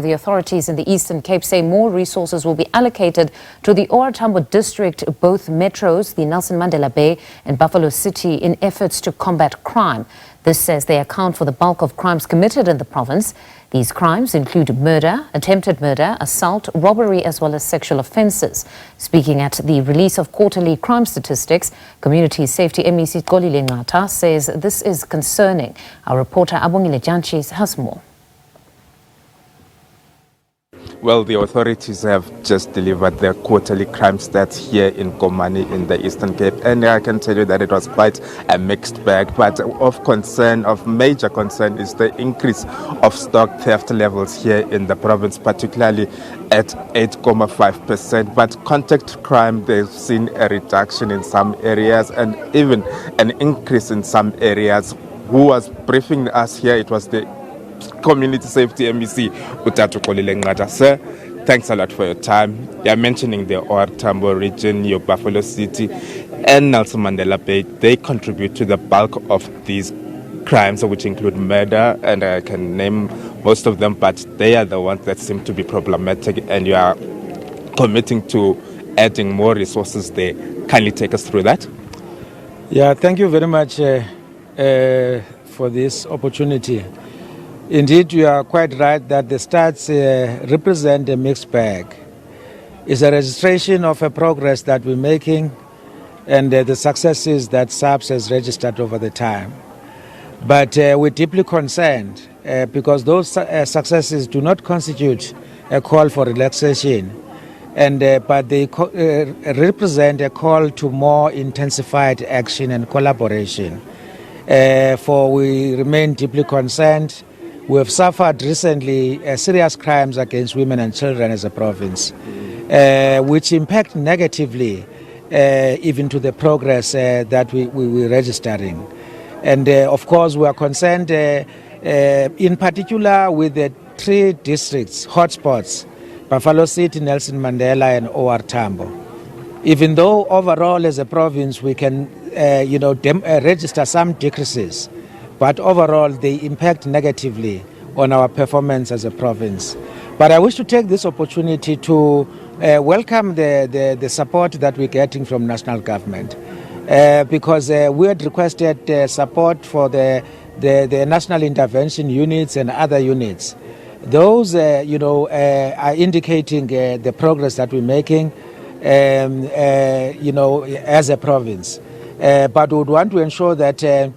The authorities in the Eastern Cape say more resources will be allocated to the OR Tambo District, both metros, the Nelson Mandela Bay and Buffalo City, in efforts to combat crime. This says they account for the bulk of crimes committed in the province. These crimes include murder, attempted murder, assault, robbery, as well as sexual offences. Speaking at the release of quarterly crime statistics, Community Safety MEC Xolile Nqatha says this is concerning. Our reporter Abongile Jantjies has more. Well, the authorities have just delivered their quarterly crime stats here in Komani in the Eastern Cape, and I can tell you that it was quite a mixed bag. But of major concern is the increase of stock theft levels here in the province, particularly at 8.5%. But contact crime, they've seen a reduction in some areas and even an increase in some areas. Who was briefing us here? It was the Community Safety MEC Xolile Nqatha. Sir, thanks a lot for your time. You're mentioning the OR Tambo region, your Buffalo City and Nelson Mandela Bay. They contribute to the bulk of these crimes, which include murder, and I can name most of them, but they are the ones that seem to be problematic, and you are committing to adding more resources there. Kindly take us through that. Yeah, thank you very much for this opportunity. Indeed, you are quite right that the stats represent a mixed bag. It's a registration of a progress that we're making and the successes that SABC has registered over the time. But we're deeply concerned because those successes do not constitute a call for relaxation, but they represent a call to more intensified action and collaboration. For we remain deeply concerned. We have suffered recently serious crimes against women and children as a province, which impact negatively even to the progress that we're registering. And of course, we are concerned in particular with the 3 districts, Hotspots, Buffalo City, Nelson Mandela and OR Tambo. Even though overall as a province we can register some decreases, but overall they impact negatively on our performance as a province. But I wish to take this opportunity to welcome the support that we're getting from national government, because we had requested support for the national intervention units and other units. Those are indicating the progress that we're making as a province. But we would want to ensure that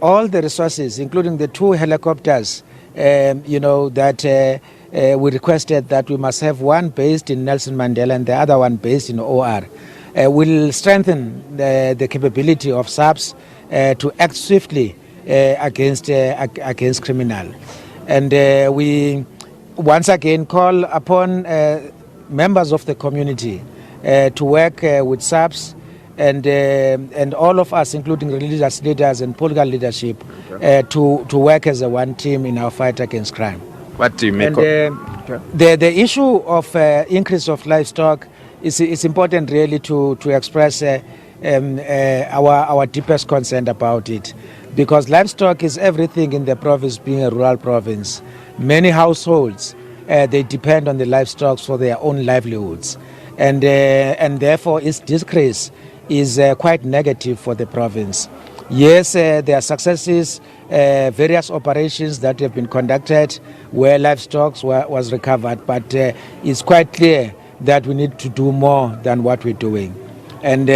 all the resources, including the 2 helicopters, that we requested that we must have one based in Nelson Mandela and the other one based in OR, will strengthen the capability of SABC to act swiftly against criminal. And we once again call upon members of the community to work with SABC and all of us, including religious leaders and political leadership, to work as a one team in our fight against crime. What do you make the issue of increase of livestock is important really to express our deepest concern about it, because livestock is everything in the province, being a rural province. Many households they depend on the livestock for their own livelihoods, and therefore its decrease is quite negative for the province. Yes, there are successes, various operations that have been conducted where livestock was recovered, but it's quite clear that we need to do more than what we're doing. And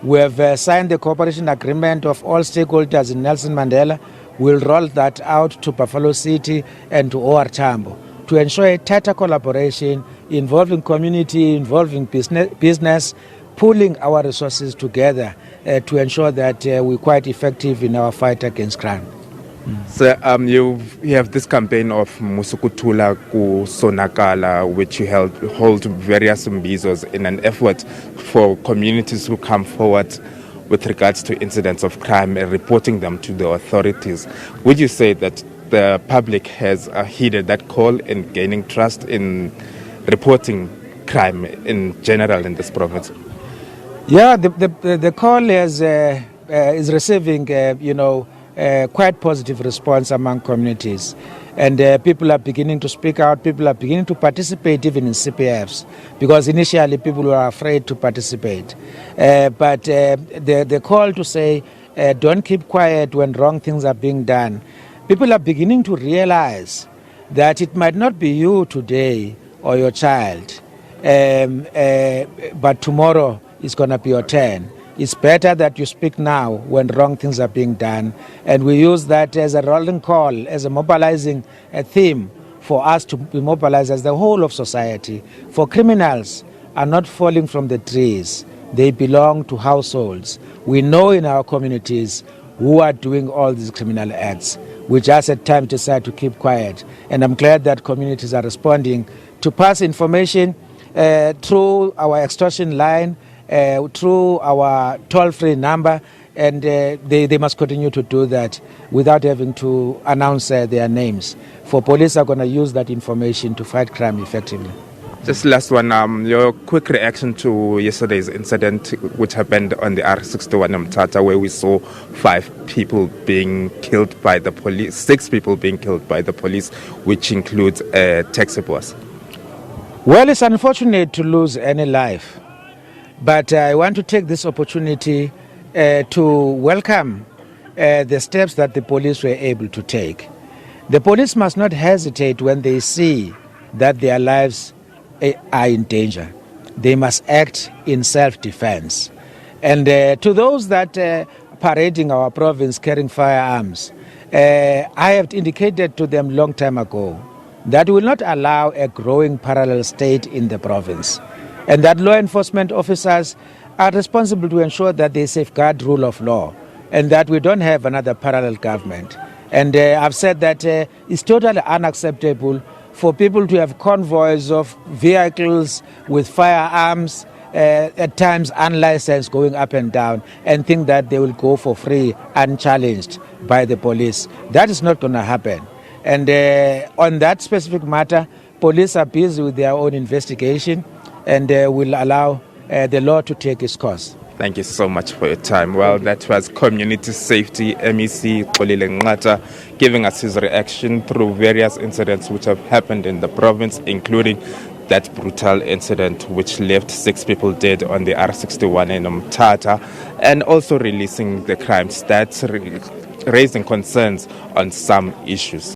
we have signed the cooperation agreement of all stakeholders in Nelson Mandela. We'll roll that out to Buffalo City and to OR Tambo to ensure a tighter collaboration involving community, involving business, pooling our resources together to ensure that we're quite effective in our fight against crime. So you have this campaign of Musukutula ku Sonakala, which you hold various mbizos in an effort for communities who come forward with regards to incidents of crime and reporting them to the authorities. Would you say that the public has heeded that call in gaining trust in reporting crime in general in this province? Yeah, the call is receiving quite positive response among communities. And people are beginning to speak out, people are beginning to participate even in CPFs, because initially people were afraid to participate. But the call to say, don't keep quiet when wrong things are being done, people are beginning to realize that it might not be you today or your child, but tomorrow is going to be your turn. It's better that you speak now when wrong things are being done. And we use that as a rolling call, as a mobilizing theme for us to be mobilized as the whole of society. For criminals are not falling from the trees. They belong to households. We know in our communities who are doing all these criminal acts. We just at times decide to keep quiet. And I'm glad that communities are responding to pass information through our extortion line, through our toll-free number, and they must continue to do that without having to announce their names. For police are going to use that information to fight crime effectively. Just last one, your quick reaction to yesterday's incident which happened on the R61 Nqatha, where we saw 5 people being killed by the police, 6 people being killed by the police, which includes a taxi boss. Well, it's unfortunate to lose any life, but I want to take this opportunity to welcome the steps that the police were able to take. The police must not hesitate when they see that their lives are in danger. They must act in self-defense. And to those that are parading our province carrying firearms, I have indicated to them long time ago that we will not allow a growing parallel state in the province, and that law enforcement officers are responsible to ensure that they safeguard rule of law and that we don't have another parallel government. And I've said that it's totally unacceptable for people to have convoys of vehicles with firearms, at times unlicensed, going up and down, and think that they will go for free unchallenged by the police. That is not going to happen. And on that specific matter, police are busy with their own investigation and will allow the law to take its course. Thank you so much for your time. Well, that was Community Safety MEC Xolile Nqatha giving us his reaction through various incidents which have happened in the province, including that brutal incident which left 6 people dead on the R61 in Nqatha, and also releasing the crime stats, raising concerns on some issues.